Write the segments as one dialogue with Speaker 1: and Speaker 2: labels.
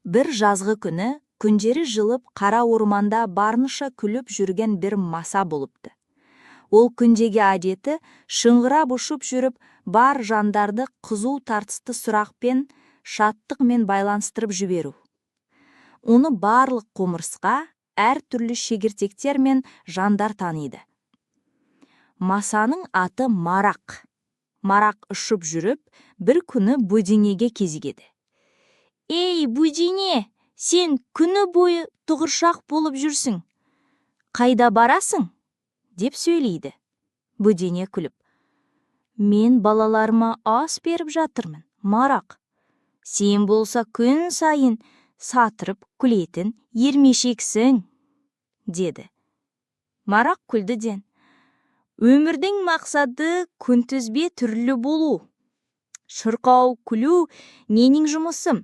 Speaker 1: Bir жазғы күні күндері жылып қара орманда барынша күліп жүрген бір маса болыпты. Ол күндегі әдеті шыңғырап ұшып жүріп, бар жандарды қызу тартысты сұрақпен, шаттықмен байланыстырып жіберу. Оны барлық құмырсқа, әр түрлі шегіртектер мен жандар таниды. Масаның аты Марақ. Марақ ұшып жүріп, бір күні бөденеге кезігеді. «Ей, бөдене, сен күні бойы тұғыршақ болып жүрсің. Қайда барасың?» деп сөйлейді. Бөдене күліп: «Мен балаларыма ас беріп жатырмын, Марақ. Сен болса күн сайын сатырып күлетін ермешексің», деді. Марақ күлдіден: «Өмірдің мақсаты күнтізбе түрлі болу. Шырқау күлу менің жұмысым.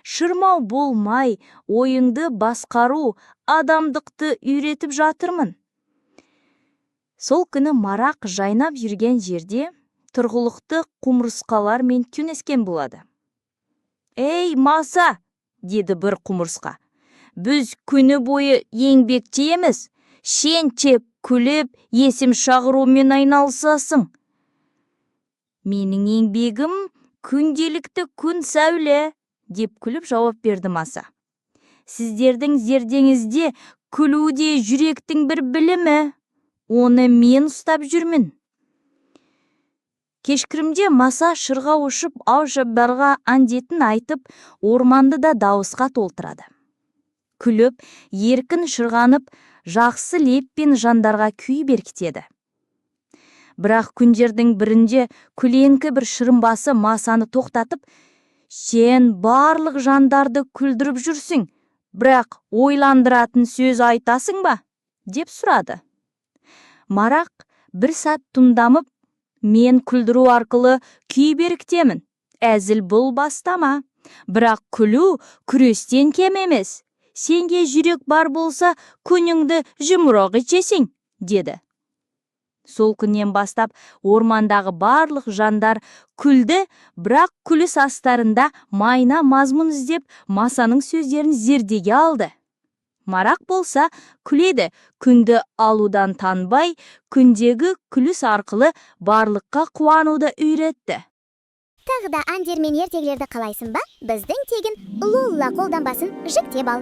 Speaker 1: Шырмау болмай, ойыңды басқару, адамдықты үйретіп жатырмын». Сол күні Марақ жайнап жүрген жерде тұрғылықты құмырсқалармен түнескен болады. «Ей, маса!» деді бір құмырсқа. «Біз күні бойы еңбектейміз, сен тек күліп, есім шағырумен айналысасың». «Менің еңбегім күнделікті күн сәуле», деп күліп жауап берді маса. «Сіздердің зердеңізде күлу де жүректің бір білімі. Оны мен ұстап жүрмін». Кешкірімде маса шырға ұшып, ау-шабарға андетін айтып, орманды да дауысқа толтырады. Күліп, еркін шырғанып, жақсы леппен жандарға күй беркітеді. Бірақ күндердің бірінде күленкі бір шырымбасы масаны тоқтатып: «Сен барлық жандарды күлдіріп жүрсің, бірақ ойландыратын сөз айтасың ба?» деп сұрады. Марақ бір сәт тұндамып: «Мен күлдіру арқылы күй беркітемін. Әзіл бұл бастама. Бірақ күлу күрестен кем емес. Сенге жүрек бар болса, күніңді жұмырақ içесің», деді. Сол күннен бастап ормандағы барлық жандар күлді, бірақ күліс астарында майна мазмұн іздеп масаның сөздерін зердеге алды. Марақ болса күледі, күнді алудан танбай, күндегі күліс арқылы барлыққа қуануды үйретті.
Speaker 2: Тағы да әндер мен ертегілерді қалайсың ба? Біздің тегін Лолла қолданбасын жүктеп ал.